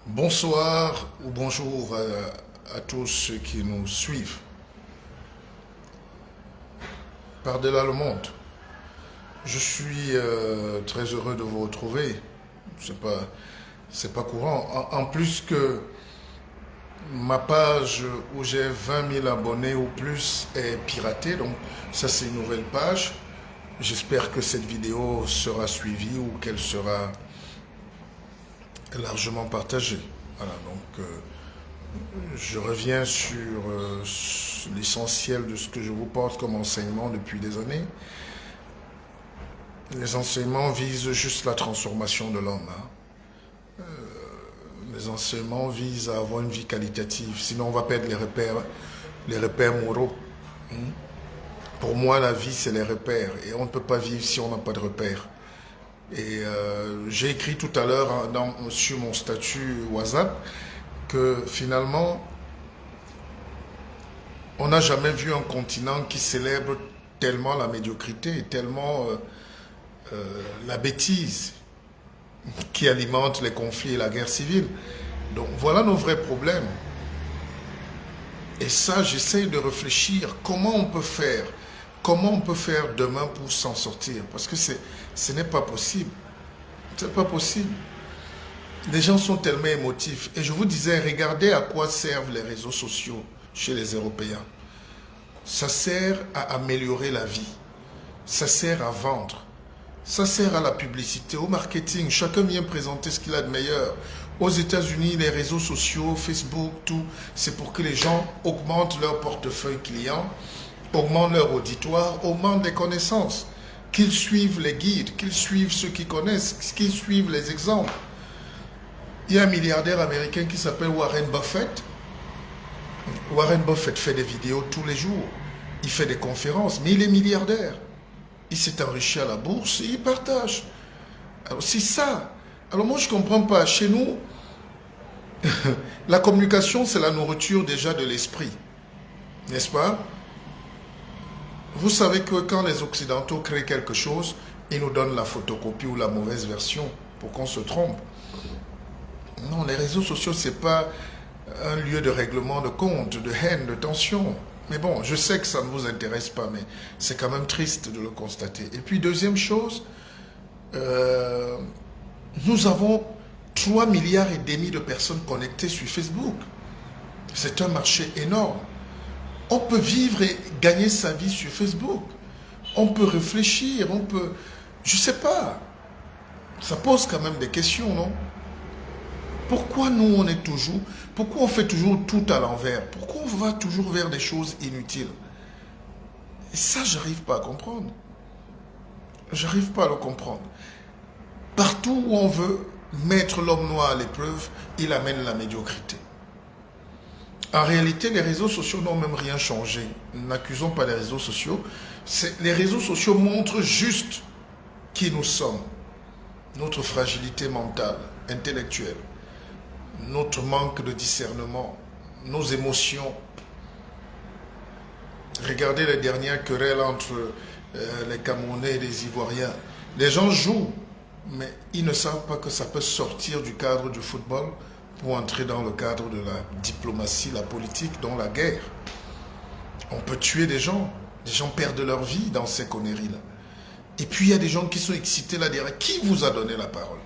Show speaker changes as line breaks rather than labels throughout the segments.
Bonsoir ou bonjour à tous ceux qui nous suivent par-delà le monde. Je suis très heureux de vous retrouver. C'est pas courant. En plus que ma page où j'ai 20 000 abonnés ou plus est piratée, donc ça c'est une nouvelle page. J'espère que cette vidéo sera suivie ou qu'elle sera largement partagée. Voilà, donc je reviens sur l'essentiel de ce que je vous porte comme enseignement depuis des années. Les enseignements visent juste la transformation de l'homme. Les enseignements visent à avoir une vie qualitative, sinon on va perdre les repères moraux. Pour moi, la vie, c'est les repères, et on ne peut pas vivre si on n'a pas de repères. Et j'ai écrit tout à l'heure sur mon statut WhatsApp que finalement, on n'a jamais vu un continent qui célèbre tellement la médiocrité, tellement la bêtise qui alimente les conflits et la guerre civile. Donc voilà nos vrais problèmes. Et ça, j'essaie de réfléchir comment on peut faire. Comment on peut faire demain pour s'en sortir? Parce que ce n'est pas possible. C'est pas possible. Les gens sont tellement émotifs. Et je vous disais, regardez à quoi servent les réseaux sociaux chez les Européens. Ça sert à améliorer la vie. Ça sert à vendre. Ça sert à la publicité, au marketing. Chacun vient présenter ce qu'il a de meilleur. Aux États-Unis, les réseaux sociaux, Facebook, tout, c'est pour que les gens augmentent leur portefeuille client, augmentent leur auditoire, augmentent les connaissances, qu'ils suivent les guides, qu'ils suivent ceux qui connaissent, qu'ils suivent les exemples. Il y a un milliardaire américain qui s'appelle Warren Buffett. Warren Buffett fait des vidéos tous les jours. Il fait des conférences, mais il est milliardaire. Il s'est enrichi à la bourse et il partage. Alors c'est ça. Alors moi je ne comprends pas. Chez nous, la communication c'est la nourriture déjà de l'esprit. N'est-ce pas? Vous savez que quand les Occidentaux créent quelque chose, ils nous donnent la photocopie ou la mauvaise version pour qu'on se trompe. Non, les réseaux sociaux, ce n'est pas un lieu de règlement de compte, de haine, de tension. Mais bon, je sais que ça ne vous intéresse pas, mais c'est quand même triste de le constater. Et puis, deuxième chose, nous avons 3,5 milliards de personnes connectées sur Facebook. C'est un marché énorme. On peut vivre et gagner sa vie sur Facebook. On peut réfléchir, on peut... Je ne sais pas. Ça pose quand même des questions, non? Pourquoi nous, on est toujours... Pourquoi on fait toujours tout à l'envers? Pourquoi on va toujours vers des choses inutiles? Et ça, je n'arrive pas à comprendre. Je n'arrive pas à le comprendre. Partout où on veut mettre l'homme noir à l'épreuve, il amène la médiocrité. En réalité, les réseaux sociaux n'ont même rien changé. N'accusons pas les réseaux sociaux. Les réseaux sociaux montrent juste qui nous sommes. Notre fragilité mentale, intellectuelle. Notre manque de discernement, nos émotions. Regardez les dernières querelles entre les Camerounais et les Ivoiriens. Les gens jouent, mais ils ne savent pas que ça peut sortir du cadre du football pour entrer dans le cadre de la diplomatie, la politique, dont la guerre. On peut tuer des gens perdent leur vie dans ces conneries-là. Et puis il y a des gens qui sont excités là derrière. Qui vous a donné la parole?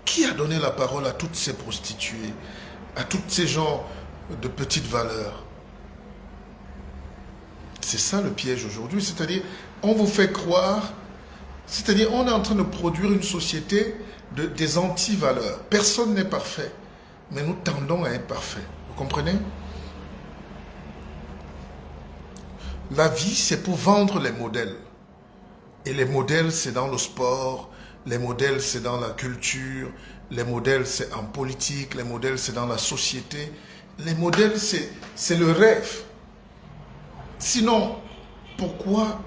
Qui a donné la parole à toutes ces prostituées, à tous ces gens de petite valeur? C'est ça le piège aujourd'hui, c'est-à-dire on vous fait croire, c'est-à-dire on est en train de produire une société des anti-valeurs. Personne n'est parfait, mais nous tendons à être parfaits. Vous comprenez? La vie, c'est pour vendre les modèles. Et les modèles, c'est dans le sport, les modèles, c'est dans la culture, les modèles, c'est en politique, les modèles, c'est dans la société. Les modèles, c'est le rêve. Sinon, pourquoi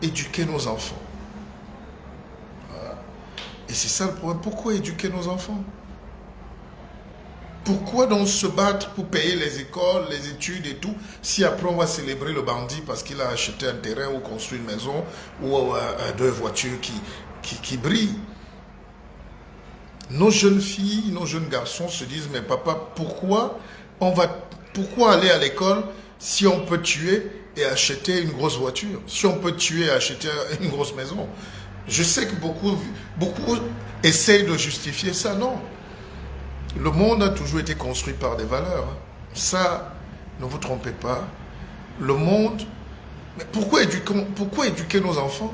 éduquer nos enfants? Et c'est ça le problème. Pourquoi éduquer nos enfants? Pourquoi donc se battre pour payer les écoles, les études et tout, si après on va célébrer le bandit parce qu'il a acheté un terrain ou construit une maison ou deux voitures qui brillent? Nos jeunes filles, nos jeunes garçons se disent, mais papa, pourquoi aller à l'école si on peut tuer et acheter une grosse voiture, si on peut tuer et acheter une grosse maison? Je sais que beaucoup essayent de justifier ça. Non. Le monde a toujours été construit par des valeurs. Ça, ne vous trompez pas. Le monde... Mais pourquoi éduquer nos enfants?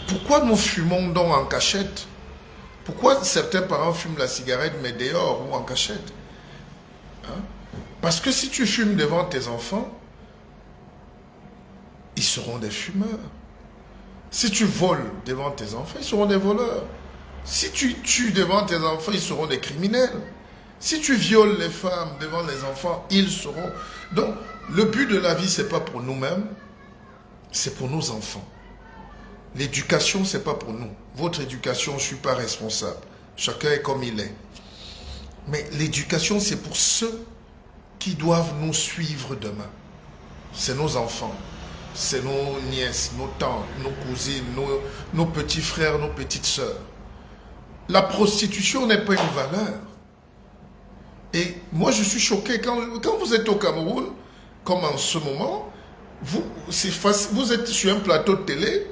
Pourquoi nous fumons donc en cachette? Pourquoi certains parents fument la cigarette mais dehors ou en cachette? Hein? Parce que si tu fumes devant tes enfants, ils seront des fumeurs. Si tu voles devant tes enfants, ils seront des voleurs. Si tu tues devant tes enfants, ils seront des criminels. Si tu violes les femmes devant les enfants, ils seront... Donc, le but de la vie, ce n'est pas pour nous-mêmes, c'est pour nos enfants. L'éducation, ce n'est pas pour nous. Votre éducation, je ne suis pas responsable. Chacun est comme il est. Mais l'éducation, c'est pour ceux qui doivent nous suivre demain. C'est nos enfants. C'est nos nièces, nos tantes, nos cousines, nos petits frères, nos petites sœurs. La prostitution n'est pas une valeur. Et moi, je suis choqué quand vous êtes au Cameroun, comme en ce moment, vous êtes sur un plateau de télé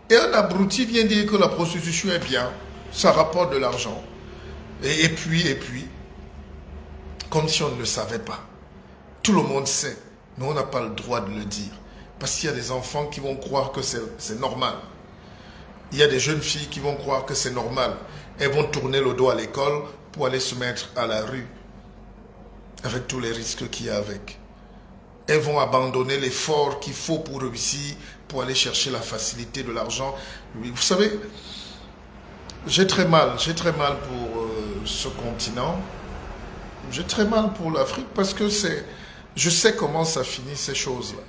et un abruti vient dire que la prostitution est bien, ça rapporte de l'argent. Et puis, comme si on ne le savait pas. Tout le monde sait, mais on n'a pas le droit de le dire. Parce qu'il y a des enfants qui vont croire que c'est normal. Il y a des jeunes filles qui vont croire que c'est normal. Elles vont tourner le dos à l'école pour aller se mettre à la rue. Avec tous les risques qu'il y a avec. Elles vont abandonner l'effort qu'il faut pour réussir, pour aller chercher la facilité de l'argent. Vous savez, j'ai très mal pour ce continent. J'ai très mal pour l'Afrique parce que je sais comment ça finit ces choses-là.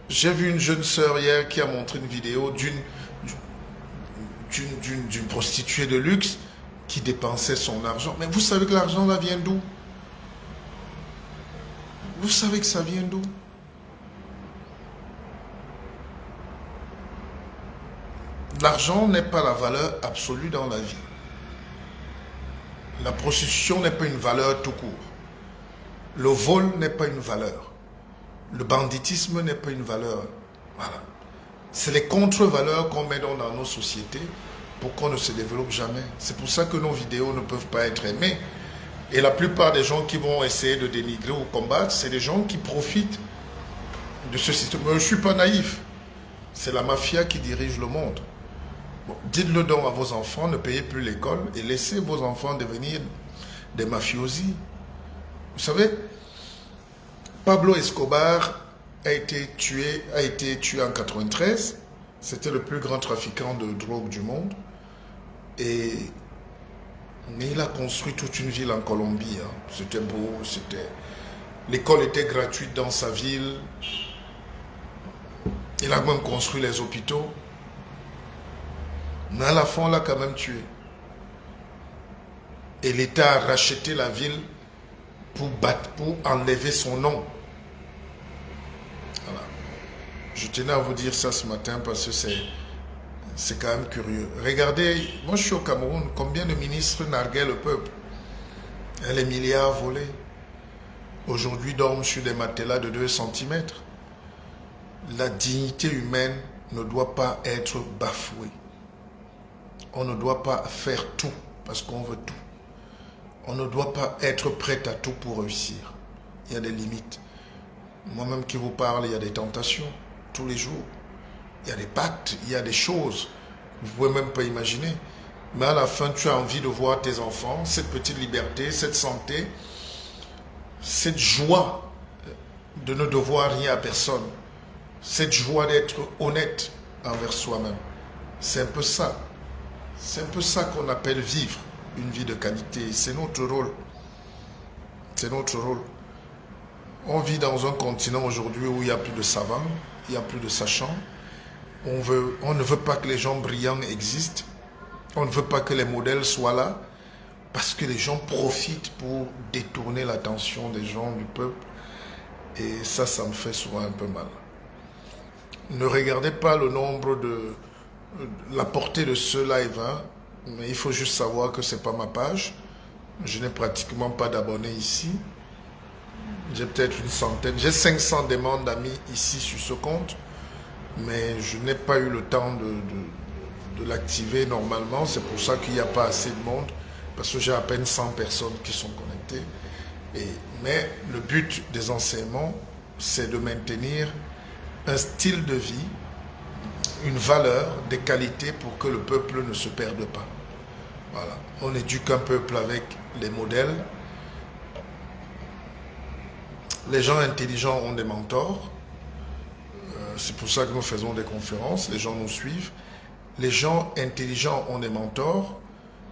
J'ai vu une jeune sœur hier qui a montré une vidéo d'une prostituée de luxe qui dépensait son argent. Mais vous savez que l'argent là vient d'où? Vous savez que ça vient d'où? L'argent n'est pas la valeur absolue dans la vie. La prostitution n'est pas une valeur tout court. Le vol n'est pas une valeur. Le banditisme n'est pas une valeur. Voilà. C'est les contre-valeurs qu'on met dans nos sociétés pour qu'on ne se développe jamais. C'est pour ça que nos vidéos ne peuvent pas être aimées. Et la plupart des gens qui vont essayer de dénigrer ou combattre, c'est des gens qui profitent de ce système. Mais je ne suis pas naïf. C'est la mafia qui dirige le monde. Bon, dites-le donc à vos enfants, ne payez plus l'école et laissez vos enfants devenir des mafiosi. Vous savez, Pablo Escobar a été tué en 93. C'était le plus grand trafiquant de drogue du monde. Mais il a construit toute une ville en Colombie. Hein. C'était beau, l'école était gratuite dans sa ville. Il a même construit les hôpitaux. Mais à la fin, on l'a quand même tué. Et l'État a racheté la ville pour enlever son nom. Voilà. Je tenais à vous dire ça ce matin parce que c'est quand même curieux. Regardez, moi je suis au Cameroun, combien de ministres narguaient le peuple? Et les milliards volés. Aujourd'hui dorment sur des matelas de 2 cm. La dignité humaine ne doit pas être bafouée. On ne doit pas faire tout parce qu'on veut tout. On ne doit pas être prêt à tout pour réussir. Il y a des limites. Moi-même qui vous parle, il y a des tentations tous les jours. Il y a des pactes, il y a des choses. Vous ne pouvez même pas imaginer. Mais à la fin, tu as envie de voir tes enfants, cette petite liberté, cette santé, cette joie de ne devoir rien à personne. Cette joie d'être honnête envers soi-même. C'est un peu ça. C'est un peu ça qu'on appelle vivre une vie de qualité. C'est notre rôle. C'est notre rôle. On vit dans un continent aujourd'hui où il n'y a plus de savants, il n'y a plus de sachants. On ne veut pas que les gens brillants existent. On ne veut pas que les modèles soient là. Parce que les gens profitent pour détourner l'attention des gens, du peuple. Et ça me fait souvent un peu mal. Ne regardez pas le nombre la portée de ce live. Hein. Mais il faut juste savoir que ce n'est pas ma page. Je n'ai pratiquement pas d'abonnés ici. J'ai peut-être une centaine. J'ai 500 demandes d'amis ici sur ce compte. Mais je n'ai pas eu le temps de l'activer normalement. C'est pour ça qu'il n'y a pas assez de monde. Parce que j'ai à peine 100 personnes qui sont connectées. Mais le but des enseignements, c'est de maintenir un style de vie, une valeur, des qualités pour que le peuple ne se perde pas. Voilà. On éduque un peuple avec les modèles. Les gens intelligents ont des mentors. C'est pour ça que nous faisons des conférences. Les gens nous suivent. Les gens intelligents ont des mentors.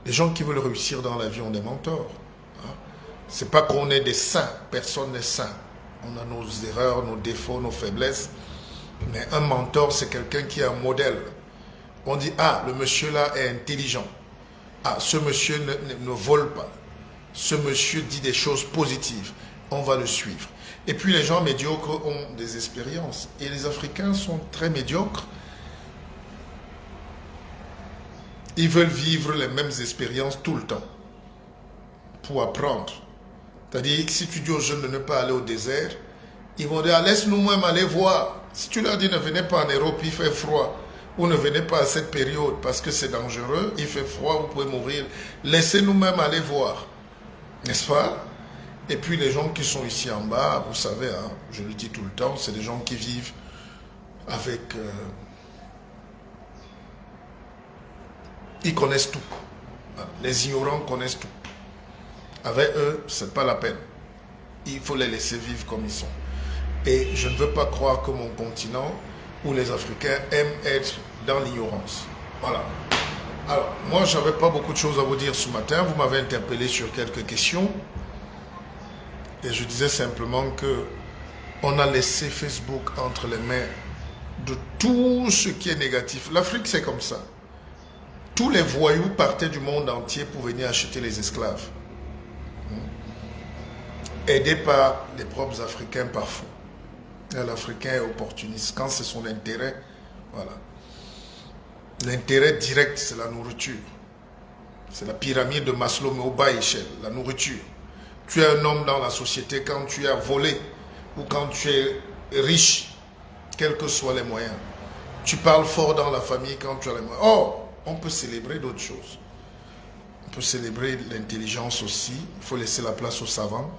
Les gens qui veulent réussir dans la vie ont des mentors. C'est pas qu'on est des saints. Personne n'est saint. On a nos erreurs, nos défauts, nos faiblesses. Mais un mentor, c'est quelqu'un qui a un modèle. On dit, ah, le monsieur là est intelligent. Ah, ce monsieur ne vole pas. Ce monsieur dit des choses positives. On va le suivre. Et puis les gens médiocres ont des expériences. Et les Africains sont très médiocres. Ils veulent vivre les mêmes expériences tout le temps. Pour apprendre. C'est-à-dire que si tu dis aux jeunes de ne pas aller au désert, ils vont dire, laisse-nous même aller voir. Si tu leur dis, ne venez pas en Europe, il fait froid. Ou ne venez pas à cette période parce que c'est dangereux, il fait froid, vous pouvez mourir. Laissez-nous même aller voir. N'est-ce pas? Et puis les gens qui sont ici en bas, vous savez, hein, je le dis tout le temps, c'est des gens qui vivent avec... ils connaissent tout. Les ignorants connaissent tout. Avec eux, ce n'est pas la peine. Il faut les laisser vivre comme ils sont. Et je ne veux pas croire que mon continent ou les Africains aiment être dans l'ignorance. Voilà. Alors, moi, je n'avais pas beaucoup de choses à vous dire ce matin. Vous m'avez interpellé sur quelques questions. Et je disais simplement que on a laissé Facebook entre les mains de tout ce qui est négatif. L'Afrique, c'est comme ça. Tous les voyous partaient du monde entier pour venir acheter les esclaves. Aidés par les propres Africains parfois. L'Africain est opportuniste. Quand c'est son intérêt, voilà. L'intérêt direct, c'est la nourriture. C'est la pyramide de Maslow, mais au bas échelle, la nourriture. Tu es un homme dans la société quand tu as volé ou quand tu es riche, quels que soient les moyens. Tu parles fort dans la famille quand tu as les moyens. Or, on peut célébrer d'autres choses. On peut célébrer l'intelligence aussi. Il faut laisser la place aux savants.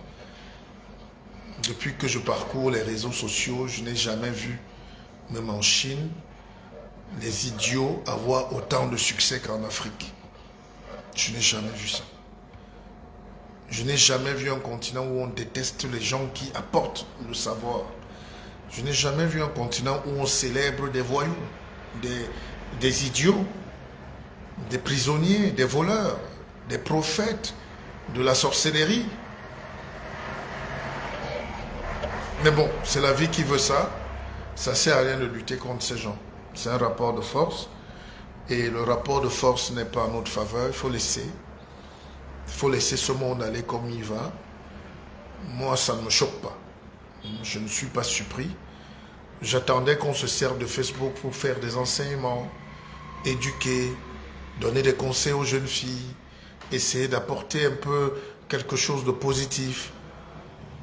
Depuis que je parcours les réseaux sociaux, je n'ai jamais vu, même en Chine, les idiots avoir autant de succès qu'en Afrique. Je n'ai jamais vu ça. Je n'ai jamais vu un continent où on déteste les gens qui apportent le savoir. Je n'ai jamais vu un continent où on célèbre des voyous, des idiots, des prisonniers, des voleurs, des prophètes, de la sorcellerie. Mais bon, c'est la vie qui veut ça. Ça ne sert à rien de lutter contre ces gens. C'est un rapport de force. Et le rapport de force n'est pas en notre faveur. Il faut laisser. Il faut laisser ce monde aller comme il va. Moi, ça ne me choque pas. Je ne suis pas surpris. J'attendais qu'on se serve de Facebook pour faire des enseignements, éduquer, donner des conseils aux jeunes filles, essayer d'apporter un peu quelque chose de positif.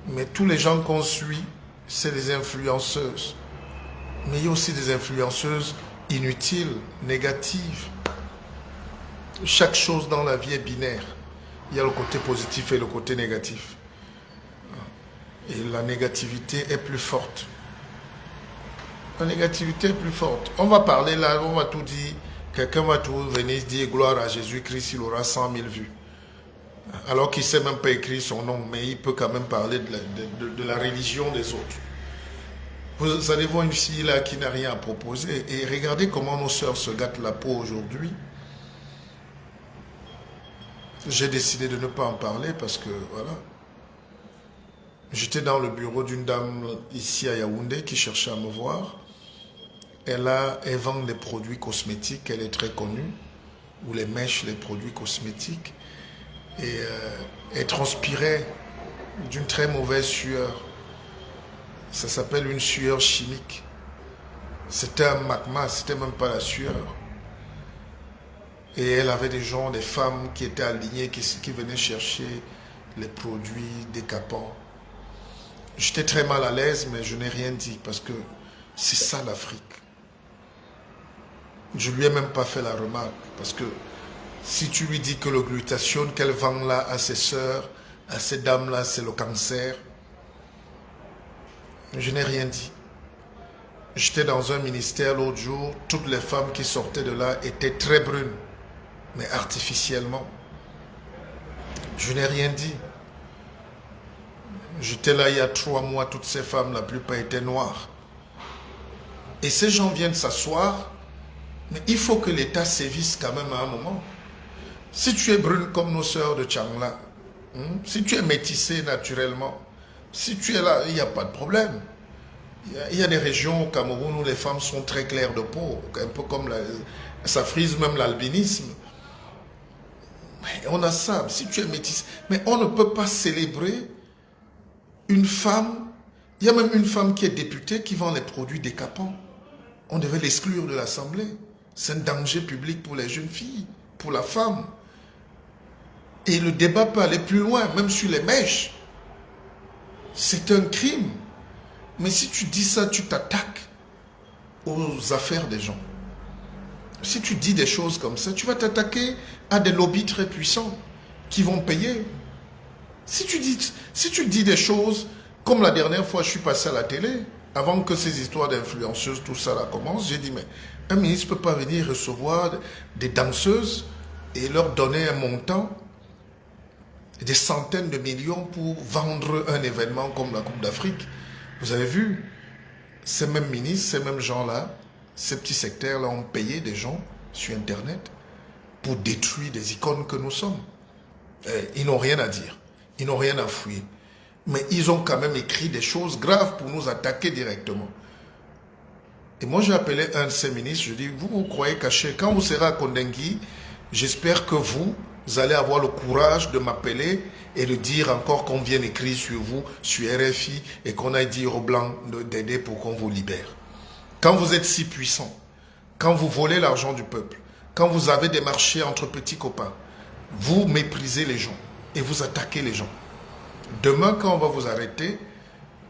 Mais tous les gens qu'on suit, c'est des influenceuses. Mais il y a aussi des influenceuses inutiles, négatives. Chaque chose dans la vie est binaire. Il y a le côté positif et le côté négatif. Et la négativité est plus forte. La négativité est plus forte. On va parler là, on va tout dire. Quelqu'un va tout venir dire gloire à Jésus-Christ, il aura 100 000 vues. Alors qu'il ne sait même pas écrire son nom, mais il peut quand même parler de la religion des autres. Vous allez voir une fille là qui n'a rien à proposer. Et regardez comment nos sœurs se gâtent la peau aujourd'hui. J'ai décidé de ne pas en parler parce que, voilà. J'étais dans le bureau d'une dame ici à Yaoundé qui cherchait à me voir. Elle vend des produits cosmétiques, elle est très connue. Ou les mèches, les produits cosmétiques. Et elle transpirait d'une très mauvaise sueur. Ça s'appelle une sueur chimique. C'était un magma, c'était même pas la sueur. Et elle avait des gens, des femmes qui étaient alignées, qui venaient chercher les produits décapants. J'étais très mal à l'aise, mais je n'ai rien dit parce que c'est ça l'Afrique. Je ne lui ai même pas fait la remarque parce que si tu lui dis que le glutathione qu'elle vend là à ses sœurs, à ces dames-là, c'est le cancer, je n'ai rien dit. J'étais dans un ministère l'autre jour, toutes les femmes qui sortaient de là étaient très brunes, mais artificiellement. Je n'ai rien dit. J'étais là il y a 3 mois, toutes ces femmes, la plupart étaient noires. Et ces gens viennent s'asseoir, mais il faut que l'État sévisse quand même à un moment. Si tu es brune comme nos sœurs de Tchangla, si tu es métissée naturellement, si tu es là, il n'y a pas de problème. Il y a des régions au Cameroun où les femmes sont très claires de peau, un peu comme ça frise même l'albinisme. Mais on a ça, si tu es métissée. Mais on ne peut pas célébrer une femme. Il y a même une femme qui est députée qui vend les produits décapants. On devait l'exclure de l'Assemblée. C'est un danger public pour les jeunes filles, pour la femme. Et le débat peut aller plus loin, même sur les mèches. C'est un crime. Mais si tu dis ça, tu t'attaques aux affaires des gens. Si tu dis des choses comme ça, tu vas t'attaquer à des lobbies très puissants qui vont payer. Si tu dis des choses, comme la dernière fois je suis passé à la télé, avant que ces histoires d'influenceuses, tout ça là commence, j'ai dit, mais un ministre ne peut pas venir recevoir des danseuses et leur donner un montant, des centaines de millions pour vendre un événement comme la Coupe d'Afrique. Vous avez vu, ces mêmes ministres, ces mêmes gens-là, ces petits secteurs-là ont payé des gens sur Internet pour détruire des icônes que nous sommes. Ils n'ont rien à dire, ils n'ont rien à fouiller. Mais ils ont quand même écrit des choses graves pour nous attaquer directement. Et moi, j'ai appelé un de ces ministres, je dis, vous croyez caché, quand vous serez à Kondengui, j'espère que vous allez avoir le courage de m'appeler et de dire encore qu'on vient écrire sur vous, sur RFI, et qu'on aille dire aux Blancs d'aider pour qu'on vous libère. Quand vous êtes si puissant, quand vous volez l'argent du peuple, quand vous avez des marchés entre petits copains, vous méprisez les gens et vous attaquez les gens. Demain, quand on va vous arrêter,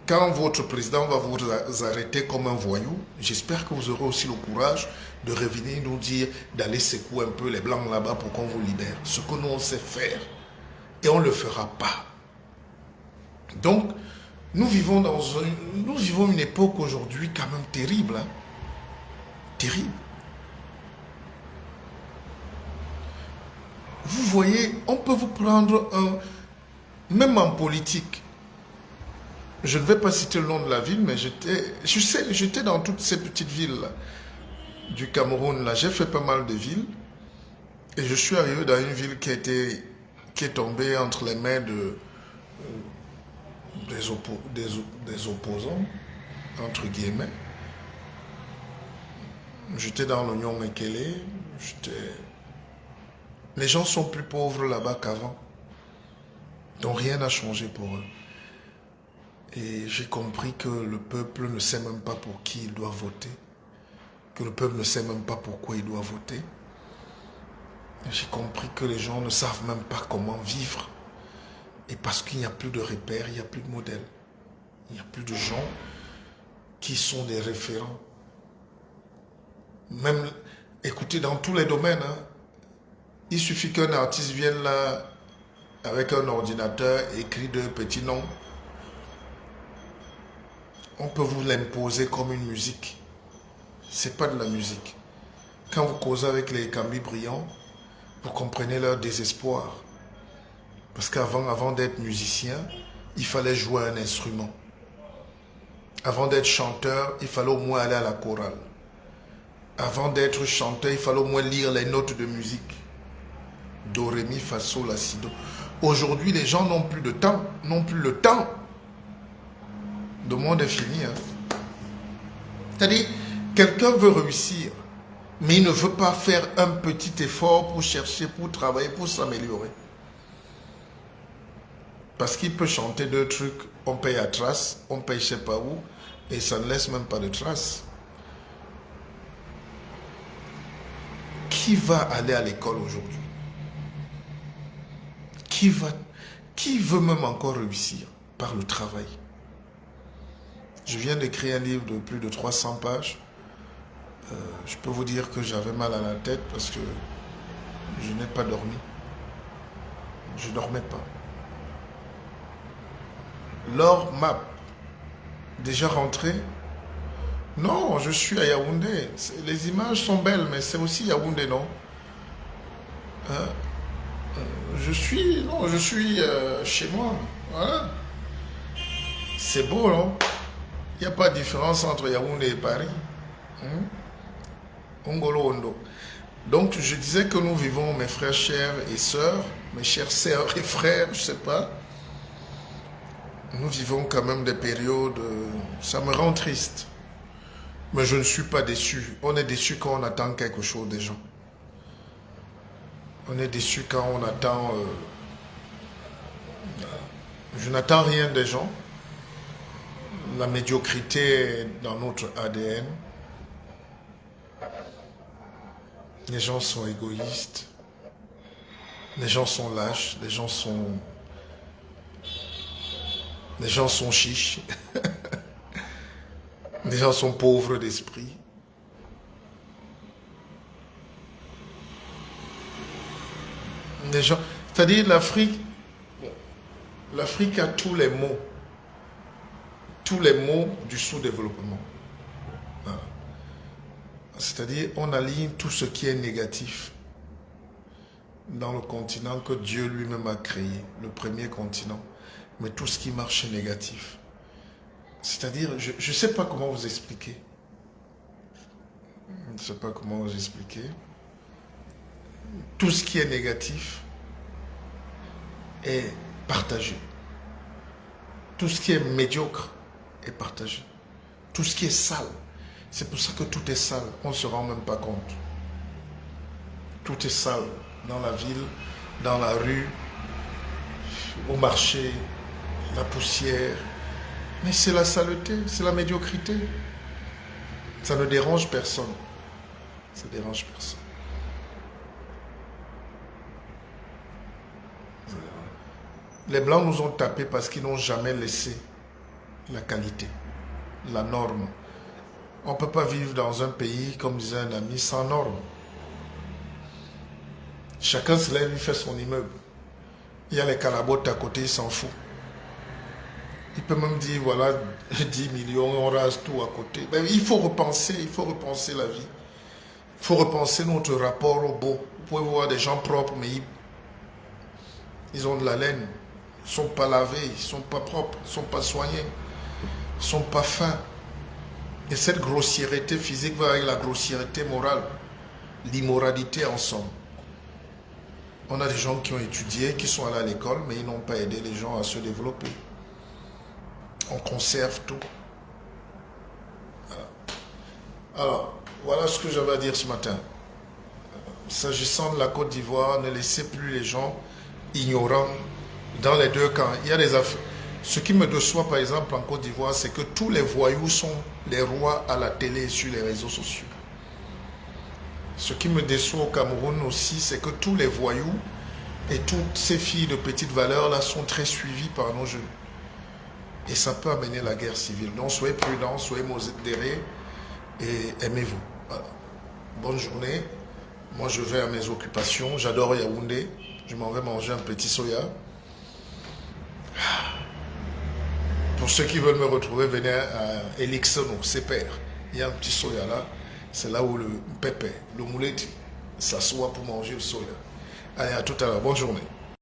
quand votre président va vous arrêter comme un voyou, j'espère que vous aurez aussi le courage de revenir nous dire, d'aller secouer un peu les Blancs là-bas pour qu'on vous libère. Ce que nous, on sait faire. Et on ne le fera pas. Donc, nous vivons une époque aujourd'hui quand même terrible. Hein? Terrible. Vous voyez, on peut vous prendre même en politique. Je ne vais pas citer le nom de la ville, mais j'étais dans toutes ces petites villes là, du Cameroun. Là, j'ai fait pas mal de villes. Et je suis arrivé dans une ville qui est tombée entre les mains des opposants, entre guillemets. J'étais dans l'Oignon Mekele. Les gens sont plus pauvres là-bas qu'avant. Donc rien n'a changé pour eux. Et j'ai compris que le peuple ne sait même pas pour qui il doit voter. Que le peuple ne sait même pas pourquoi il doit voter. J'ai compris que les gens ne savent même pas comment vivre. Et parce qu'il n'y a plus de repères, il n'y a plus de modèles. Il n'y a plus de gens qui sont des référents. Même, écoutez, dans tous les domaines, hein, il suffit qu'un artiste vienne là avec un ordinateur et écrit 2 petits noms. On peut vous l'imposer comme une musique. C'est pas de la musique. Quand vous causez avec les Kambi brillants, vous comprenez leur désespoir. Parce qu'avant d'être musicien, il fallait jouer un instrument. Avant d'être chanteur, il fallait au moins aller à la chorale. Avant d'être chanteur, il fallait au moins lire les notes de musique. Do, ré, mi, fa, sol, la, si, do. Aujourd'hui, les gens n'ont plus de temps, n'ont plus le temps. Le monde est fini. Hein. C'est-à-dire, quelqu'un veut réussir, mais il ne veut pas faire un petit effort pour chercher, pour travailler, pour s'améliorer. Parce qu'il peut chanter 2 trucs, on paye à trace, on paye je ne sais pas où, et ça ne laisse même pas de traces. qui va aller à l'école aujourd'hui? Qui veut même encore réussir par le travail? Je viens d'écrire un livre de plus de 300 pages. Je peux vous dire que j'avais mal à la tête parce que je n'ai pas dormi. Je ne dormais pas. Laure Map, déjà rentré? Non, je suis à Yaoundé. Les images sont belles, mais c'est aussi Yaoundé, non? Je suis chez moi. Voilà. C'est beau, non? Il n'y a pas de différence entre Yaoundé et Paris. Ongolo Ondo. Donc, je disais que nous vivons, mes frères chers et sœurs, mes chers sœurs et frères, je ne sais pas. Nous vivons quand même des périodes, ça me rend triste. Mais je ne suis pas déçu. On est déçu quand on attend quelque chose des gens. On est déçu quand on attend... je n'attends rien des gens. La médiocrité est dans notre ADN. Les gens sont égoïstes. Les gens sont lâches. Les gens sont chiches. Les gens sont pauvres d'esprit. Les gens, c'est-à-dire l'Afrique a tous les maux du sous-développement. Voilà. C'est-à-dire on aligne tout ce qui est négatif dans le continent que Dieu lui-même a créé, le premier continent, mais tout ce qui marche est négatif. C'est-à-dire, je ne sais pas comment vous expliquer. Je ne sais pas comment vous expliquer. Tout ce qui est négatif est partagé. Tout ce qui est médiocre est partagé. Tout ce qui est sale, c'est pour ça que tout est sale. On ne se rend même pas compte. Tout est sale dans la ville, dans la rue, au marché, la poussière. Mais c'est la saleté, c'est la médiocrité. Ça ne dérange personne. Ça ne dérange personne. Les Blancs nous ont tapés parce qu'ils n'ont jamais laissé la qualité, la norme. On ne peut pas vivre dans un pays, comme disait un ami, sans norme. Chacun se lève, il fait son immeuble. Il y a les calabotes à côté, il s'en fout. Il peut même dire, voilà, 10 millions, on rase tout à côté. Mais il faut repenser la vie. Il faut repenser notre rapport au beau. Vous pouvez voir des gens propres, mais ils ont de la laine. Ils ne sont pas lavés, ils ne sont pas propres, ils ne sont pas soignés, ils ne sont pas fins. Et cette grossièreté physique va avec la grossièreté morale, l'immoralité ensemble. On a des gens qui ont étudié, qui sont allés à l'école, mais ils n'ont pas aidé les gens à se développer. On conserve tout. Voilà. Alors, voilà ce que j'avais à dire ce matin. S'agissant de la Côte d'Ivoire, ne laissez plus les gens ignorants dans les deux camps. Il y a des affaires. Ce qui me déçoit par exemple en Côte d'Ivoire, c'est que tous les voyous sont les rois à la télé et sur les réseaux sociaux. Ce qui me déçoit au Cameroun aussi, c'est que tous les voyous et toutes ces filles de petite valeur là sont très suivies par nos jeunes. Et ça peut amener la guerre civile. Donc soyez prudents, soyez modérés et aimez-vous. Voilà. Bonne journée. Moi je vais à mes occupations. J'adore Yaoundé. Je m'en vais manger un petit soya. Pour ceux qui veulent me retrouver, venez à Elixono, c'est père. Il y a un petit soya là. C'est là où le pépé, le moulette, s'assoit pour manger le soya. Allez, à tout à l'heure. Bonne journée.